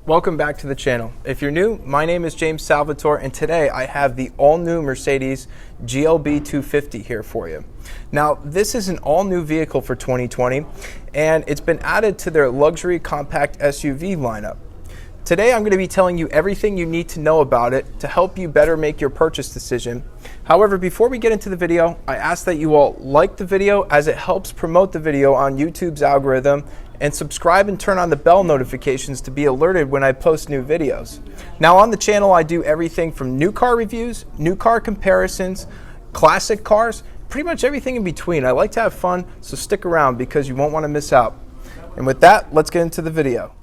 welcome back to the channel. If you're new, my name is James Salvatore, and today I have the all-new Mercedes GLB 250 here for you. Now, this is an all-new vehicle for 2020, and it's been added to their luxury compact SUV lineup. Today I'm going to be telling you everything you need to know about it to help you better make your purchase decision. However, before we get into the video, I ask that you all like the video as it helps promote the video on YouTube's algorithm, and subscribe and turn on the bell notifications to be alerted when I post new videos. Now on the channel I do everything from new car reviews, new car comparisons, classic cars, pretty much everything in between. I like to have fun, so stick around because you won't want to miss out. And with that, let's get into the video.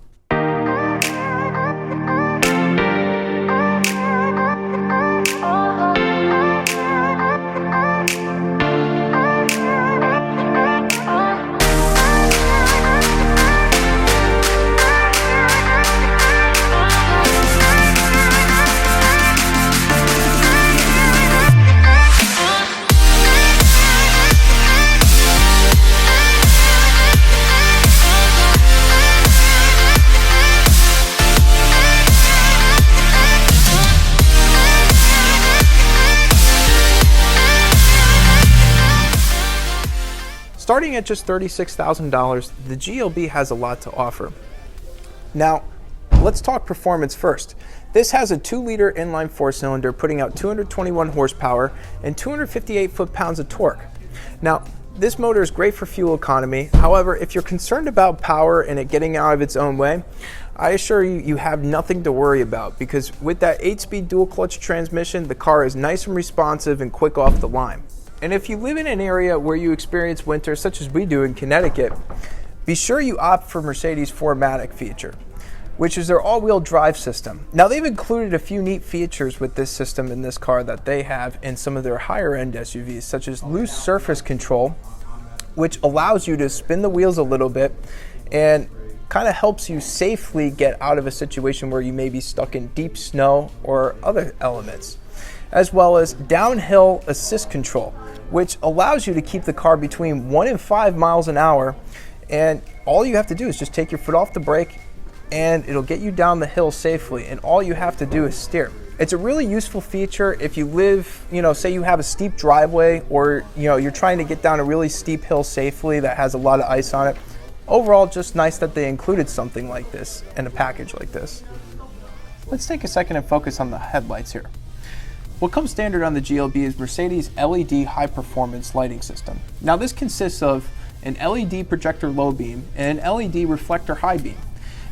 Starting at just $36,000, the GLB has a lot to offer. Now, let's talk performance first. This has a 2-liter inline 4-cylinder putting out 221 horsepower and 258 foot-pounds of torque. Now, this motor is great for fuel economy. However, if you're concerned about power and it getting out of its own way, I assure you, you have nothing to worry about, because with that 8-speed dual-clutch transmission, the car is nice and responsive and quick off the line. And if you live in an area where you experience winter, such as we do in Connecticut, be sure you opt for Mercedes' 4MATIC feature, which is their all-wheel drive system. Now, they've included a few neat features with this system in this car that they have in some of their higher-end SUVs, such as loose surface control, which allows you to spin the wheels a little bit and kind of helps you safely get out of a situation where you may be stuck in deep snow or other elements, as well as downhill assist control, which allows you to keep the car between 1 and 5 miles an hour, and all you have to do is just take your foot off the brake and it'll get you down the hill safely, and all you have to do is steer. It's a really useful feature if you live, say you have a steep driveway, or you're trying to get down a really steep hill safely that has a lot of ice on it. Overall, just nice that they included something like this in a package like this. Let's take a second and focus on the headlights here. What comes standard on the GLB is Mercedes' LED high-performance lighting system. Now, this consists of an LED projector low beam and an LED reflector high beam.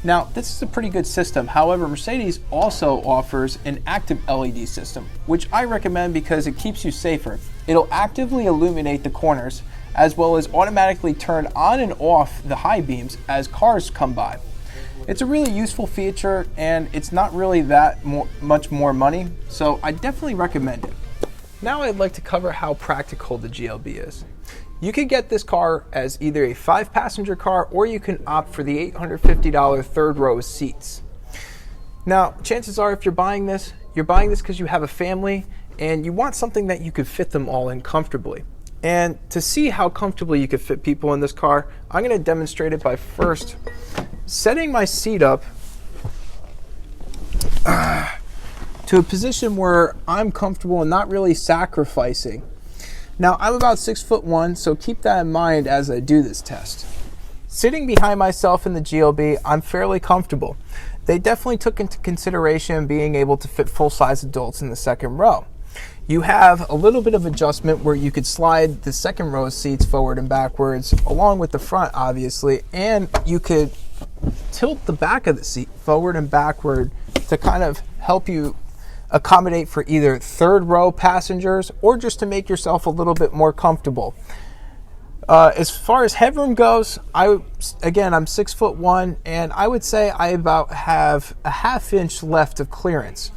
Now, this is a pretty good system. However, Mercedes also offers an active LED system, which I recommend because it keeps you safer. It'll actively illuminate the corners, as well as automatically turn on and off the high beams as cars come by. It's a really useful feature, and it's not really that much more money, so I definitely recommend it. Now I'd like to cover how practical the GLB is. You can get this car as either a 5-passenger car, or you can opt for the $850 third row seats. Now, chances are if you're buying this because you have a family and you want something that you could fit them all in comfortably. And to see how comfortably you could fit people in this car, I'm going to demonstrate it by first setting my seat up to a position where I'm comfortable and not really sacrificing. Now, I'm about 6'1", so keep that in mind as I do this test. Sitting behind myself in the GLB, I'm fairly comfortable. They definitely took into consideration being able to fit full-size adults in the second row. You have a little bit of adjustment where you could slide the second row of seats forward and backwards, along with the front, obviously, and you could tilt the back of the seat forward and backward to kind of help you accommodate for either third row passengers or just to make yourself a little bit more comfortable. As far as headroom goes, I'm 6'1", and I would say I about have a ½ inch left of clearance.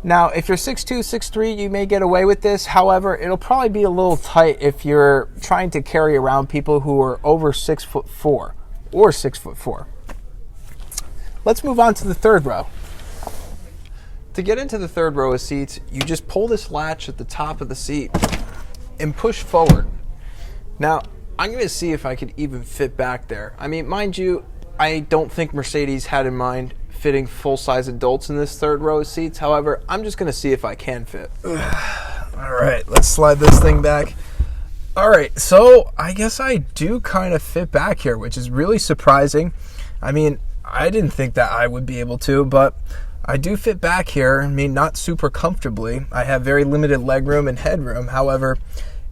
Now, if you're 6'2", 6'3", you may get away with this. However, it'll probably be a little tight if you're trying to carry around people who are over 6'4" or 6'4". Let's move on to the third row. To get into the third row of seats, you just pull this latch at the top of the seat and push forward. Now, I'm going to see if I could even fit back there. I mean, mind you, I don't think Mercedes had in mind fitting full-size adults in this third row of seats. However, I'm just going to see if I can fit. All right, let's slide this thing back. All right, so I guess I do kind of fit back here, which is really surprising. I mean, I didn't think that I would be able to, but I do fit back here. I mean, not super comfortably. I have very limited legroom and headroom. However,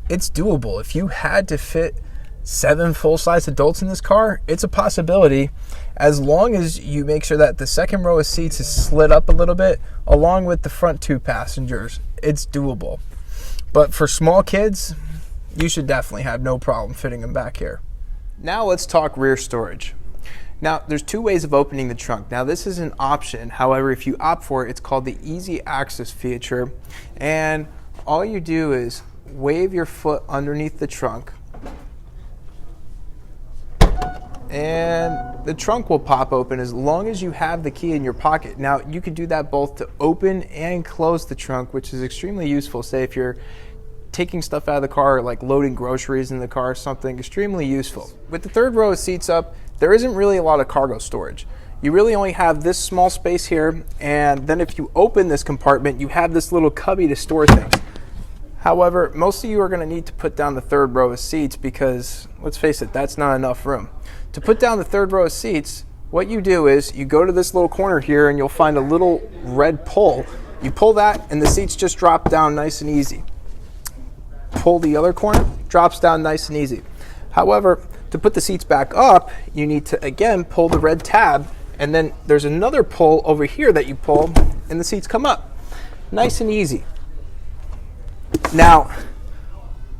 it's doable. If you had to fit 7 full-size adults in this car, it's a possibility, as long as you make sure that the second row of seats is slid up a little bit along with the front 2 passengers. It's doable. But for small kids, you should definitely have no problem fitting them back here. Now let's talk rear storage. Now, there's 2 ways of opening the trunk. Now, this is an option. However, if you opt for it, it's called the Easy Access feature. And all you do is wave your foot underneath the trunk, and the trunk will pop open as long as you have the key in your pocket. Now, you could do that both to open and close the trunk, which is extremely useful. Say if you're taking stuff out of the car, like loading groceries in the car, something extremely useful. With the third row of seats up, there isn't really a lot of cargo storage. You really only have this small space here, and then if you open this compartment, you have this little cubby to store things. However, most of you are going to need to put down the third row of seats because, let's face it, that's not enough room. To put down the third row of seats, what you do is you go to this little corner here and you'll find a little red pull. You pull that and the seats just drop down nice and easy. Pull the other corner, drops down nice and easy. However, to put the seats back up, you need to again pull the red tab, and then there's another pull over here that you pull and the seats come up. Nice and easy. Now,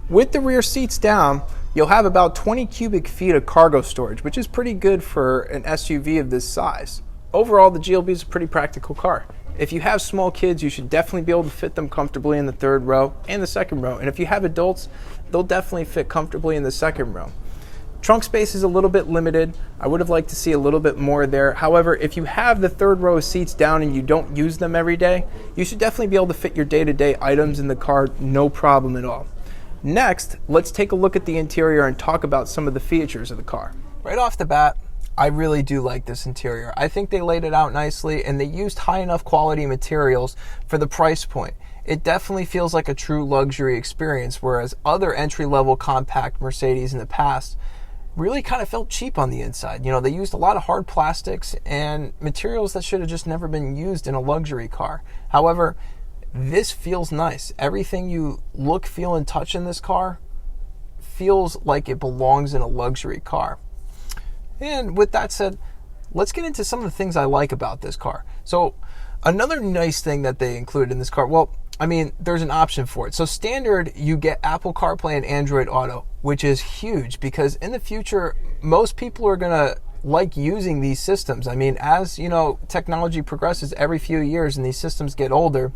with the rear seats down, you'll have about 20 cubic feet of cargo storage, which is pretty good for an SUV of this size. Overall, the GLB is a pretty practical car. If you have small kids, you should definitely be able to fit them comfortably in the third row and the second row. And if you have adults, they'll definitely fit comfortably in the second row. Trunk space is a little bit limited. I would have liked to see a little bit more there. However, if you have the third row of seats down and you don't use them every day, you should definitely be able to fit your day-to-day items in the car, no problem at all. Next, let's take a look at the interior and talk about some of the features of the car. Right off the bat, I really do like this interior. I think they laid it out nicely and they used high enough quality materials for the price point. It definitely feels like a true luxury experience, whereas other entry-level compact Mercedes in the past really kind of felt cheap on the inside. You know, they used a lot of hard plastics and materials that should have just never been used in a luxury car. However, this feels nice. Everything you look, feel, and touch in this car feels like it belongs in a luxury car. And with that said, let's get into some of the things I like about this car. So another nice thing that they included in this car, well, I mean, there's an option for it. So standard, you get Apple CarPlay and Android Auto, which is huge because in the future, most people are going to like using these systems. I mean, as you know, technology progresses every few years and these systems get older,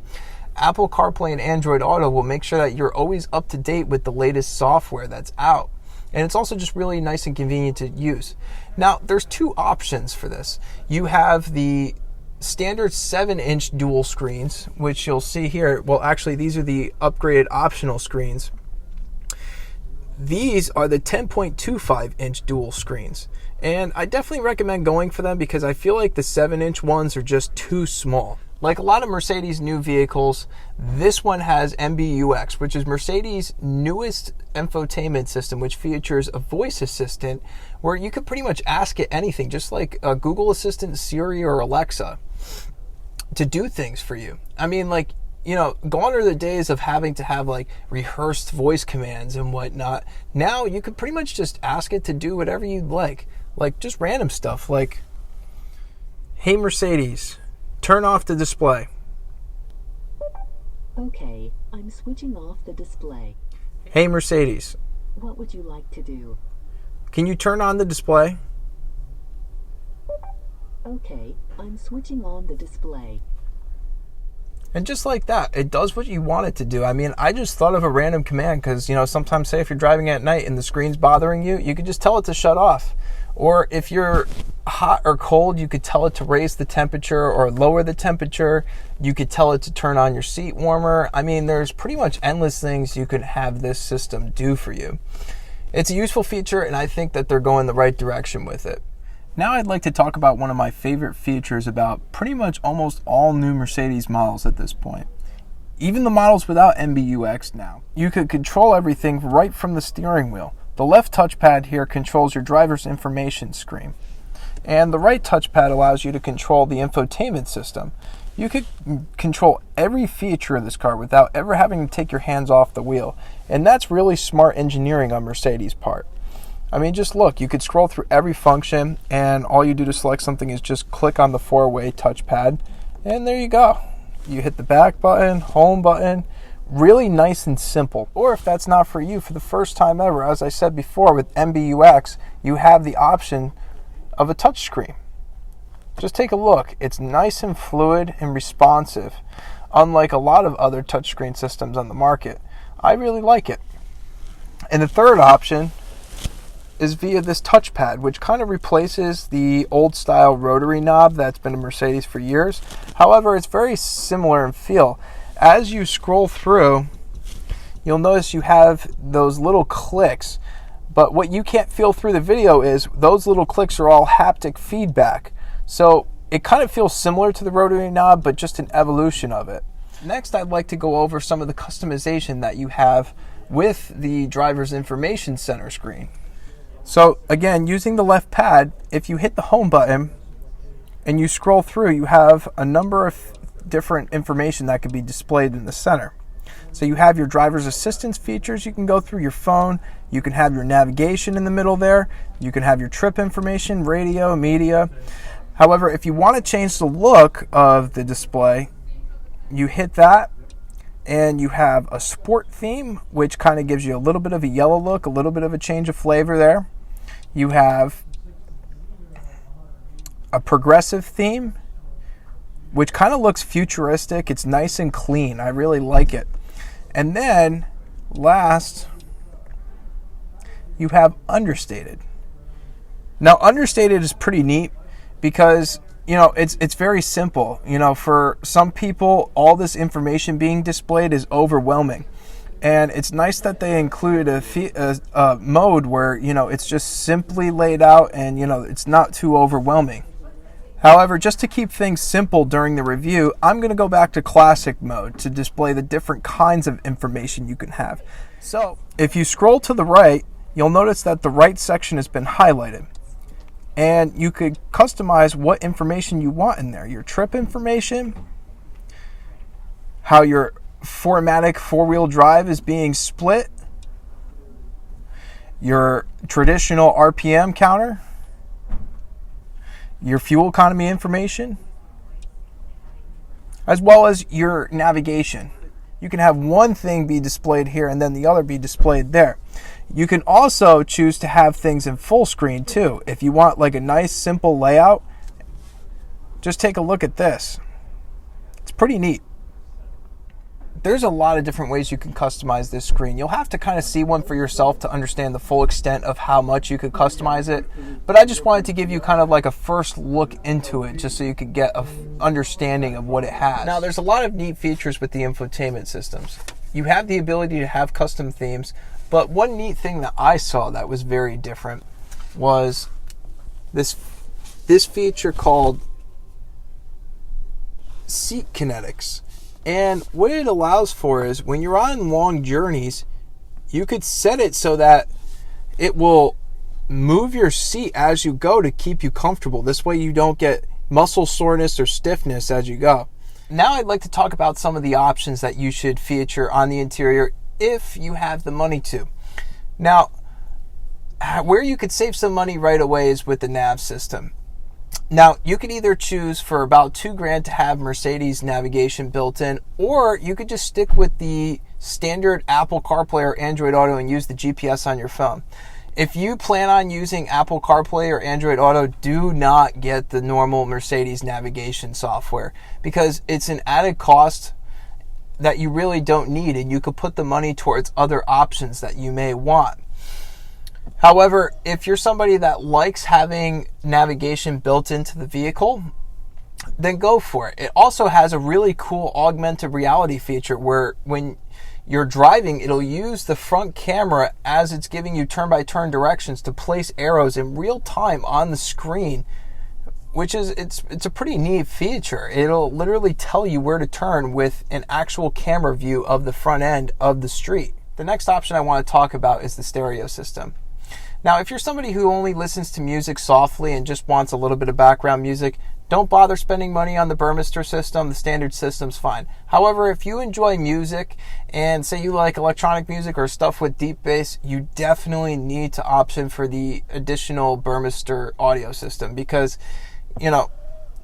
Apple CarPlay and Android Auto will make sure that you're always up to date with the latest software that's out. And it's also just really nice and convenient to use. Now, there's 2 options for this. You have the standard 7-inch dual screens, which you'll see here. Well, actually, these are the upgraded optional screens. These are the 10.25-inch dual screens. And I definitely recommend going for them because I feel like the 7-inch ones are just too small. Like a lot of Mercedes new vehicles, this one has MBUX, which is Mercedes' newest infotainment system, which features a voice assistant where you can pretty much ask it anything, just like a Google Assistant, Siri, or Alexa, to do things for you. I mean, like, you know, gone are the days of having to have like rehearsed voice commands and whatnot. Now you could pretty much just ask it to do whatever you'd like just random stuff like, "Hey Mercedes, turn off the display." Okay, I'm switching off the display. "Hey Mercedes, What would you like to do? can you turn on the display?" Okay, I'm switching on the display. And just like that, it does what you want it to do. I mean, I just thought of a random command because, you know, sometimes say if you're driving at night and the screen's bothering you, you could just tell it to shut off. Or if you're hot or cold, you could tell it to raise the temperature or lower the temperature. You could tell it to turn on your seat warmer. I mean, there's pretty much endless things you could have this system do for you. It's a useful feature, and I think that they're going the right direction with it. Now I'd like to talk about one of my favorite features about pretty much almost all new Mercedes models at this point. Even the models without MBUX now. You could control everything right from the steering wheel. The left touchpad here controls your driver's information screen. And the right touchpad allows you to control the infotainment system. You could control every feature of this car without ever having to take your hands off the wheel. And that's really smart engineering on Mercedes' part. I mean, just look, you could scroll through every function, and all you do to select something is just click on the four-way touchpad, and there you go. You hit the back button, home button, really nice and simple. Or if that's not for you, for the first time ever, as I said before, with MBUX, you have the option of a touchscreen. Just take a look. It's nice and fluid and responsive, unlike a lot of other touchscreen systems on the market. I really like it. And the third option is via this touchpad, which kind of replaces the old style rotary knob that's been a Mercedes for years. However, it's very similar in feel. As you scroll through, you'll notice you have those little clicks, but what you can't feel through the video is those little clicks are all haptic feedback. So it kind of feels similar to the rotary knob, but just an evolution of it. Next, I'd like to go over some of the customization that you have with the driver's information center screen. So again, using the left pad, if you hit the home button and you scroll through, you have a number of different information that could be displayed in the center. So you have your driver's assistance features you can go through your phone. You can have your navigation in the middle there. You can have your trip information, radio, media. However, if you want to change the look of the display, you hit that and you have a sport theme, which kind of gives you a little bit of a yellow look, a little bit of a change of flavor there. You have a progressive theme, which kind of looks futuristic. It's nice and clean. I really like it. And then last, you have understated. Now, understated is pretty neat because, you know, it's very simple. You know, for some people, all this information being displayed is overwhelming. And it's nice that they include a mode where, you know, it's just simply laid out and, you know, it's not too overwhelming. However, just to keep things simple during the review, I'm going to go back to classic mode to display the different kinds of information you can have. So if you scroll to the right, you'll notice that the right section has been highlighted. And you could customize what information you want in there. Your trip information, how your 4MATIC four-wheel drive is being split, your traditional RPM counter, your fuel economy information, as well as your navigation. You can have one thing be displayed here and then the other be displayed there. You can also choose to have things in full screen too. If you want like a nice simple layout, just take a look at this. It's pretty neat. There's a lot of different ways you can customize this screen. You'll have to kind of see one for yourself to understand the full extent of how much you could customize it. But I just wanted to give you kind of like a first look into it just so you could get an understanding of what it has. Now, there's a lot of neat features with the infotainment systems. You have the ability to have custom themes, but one neat thing that I saw that was very different was this feature called Seat Kinetics. And what it allows for is when you're on long journeys, you could set it so that it will move your seat as you go to keep you comfortable. This way you don't get muscle soreness or stiffness as you go. Now I'd like to talk about some of the options that you should feature on the interior if you have the money to. Now, where you could save some money right away is with the nav system. Now, you could either choose for about $2,000 to have Mercedes navigation built in, or you could just stick with the standard Apple CarPlay or Android Auto and use the GPS on your phone. If you plan on using Apple CarPlay or Android Auto, do not get the normal Mercedes navigation software because it's an added cost that you really don't need, and you could put the money towards other options that you may want. However, if you're somebody that likes having navigation built into the vehicle, then go for it. It also has a really cool augmented reality feature where when you're driving, it'll use the front camera as it's giving you turn-by-turn directions to place arrows in real time on the screen, which is, it's a pretty neat feature. It'll literally tell you where to turn with an actual camera view of the front end of the street. The next option I want to talk about is the stereo system. Now, if you're somebody who only listens to music softly and just wants a little bit of background music, don't bother spending money on the Burmester system. The standard system's fine. However, if you enjoy music and say you like electronic music or stuff with deep bass, you definitely need to option for the additional Burmester audio system because, you know,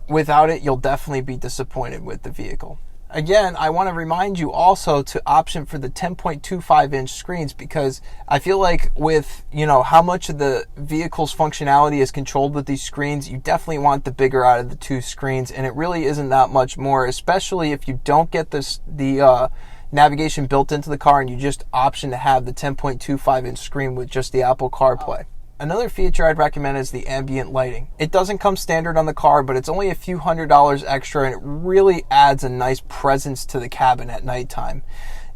without it, you'll definitely be disappointed with the vehicle. Again, I want to remind you also to option for the 10.25-inch screens because I feel like with, you know, how much of the vehicle's functionality is controlled with these screens, you definitely want the bigger out of the two screens, and it really isn't that much more, especially if you don't get the navigation built into the car and you just option to have the 10.25-inch screen with just the Apple CarPlay. Another feature I'd recommend is the ambient lighting. It doesn't come standard on the car, but it's only a few $100s extra, and it really adds a nice presence to the cabin at nighttime.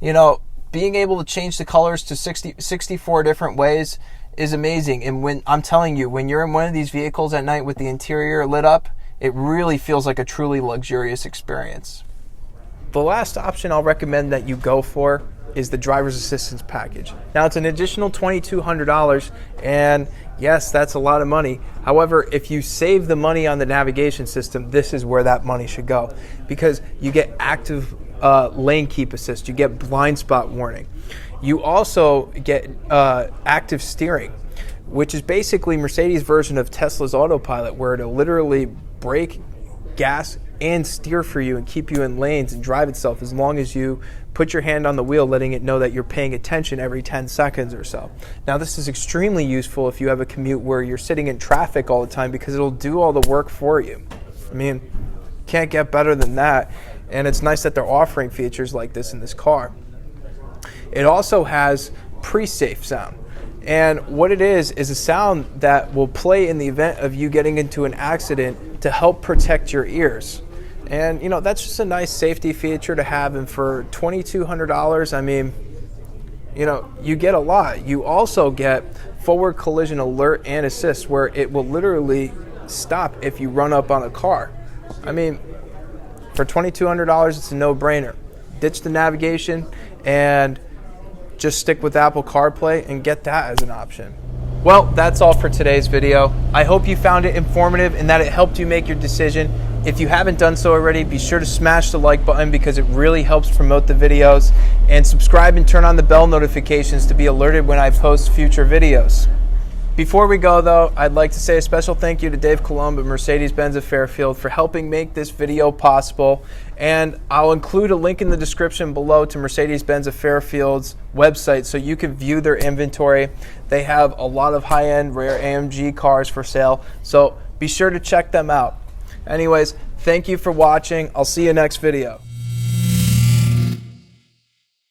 You know, being able to change the colors to 64 different ways is amazing. And when I'm telling you, when you're in one of these vehicles at night with the interior lit up, it really feels like a truly luxurious experience. The last option I'll recommend that you go for is the driver's assistance package. Now, it's an additional $2,200, and yes, that's a lot of money. However, if you save the money on the navigation system, this is where that money should go because you get active lane keep assist, you get blind spot warning. You also get active steering, which is basically Mercedes' version of Tesla's autopilot, where it'll literally brake, gas, and steer for you and keep you in lanes and drive itself as long as you put your hand on the wheel, letting it know that you're paying attention every 10 seconds or so. Now, this is extremely useful if you have a commute where you're sitting in traffic all the time because it'll do all the work for you. I mean, can't get better than that, and it's nice that they're offering features like this in this car. It also has pre-safe sound. And what it is a sound that will play in the event of you getting into an accident to help protect your ears. And, you know, that's just a nice safety feature to have. And for $2,200, I mean, you know, you get a lot. You also get forward collision alert and assist, where it will literally stop if you run up on a car. I mean, for $2,200, it's a no-brainer. Ditch the navigation and just stick with Apple CarPlay and get that as an option. Well, that's all for today's video. I hope you found it informative and that it helped you make your decision. If you haven't done so already, be sure to smash the like button because it really helps promote the videos, and subscribe and turn on the bell notifications to be alerted when I post future videos. Before we go though, I'd like to say a special thank you to Dave Columb at Mercedes-Benz of Fairfield for helping make this video possible, and I'll include a link in the description below to Mercedes-Benz of Fairfield's website so you can view their inventory. They have a lot of high-end rare AMG cars for sale, so be sure to check them out. Anyways, thank you for watching. I'll see you next video.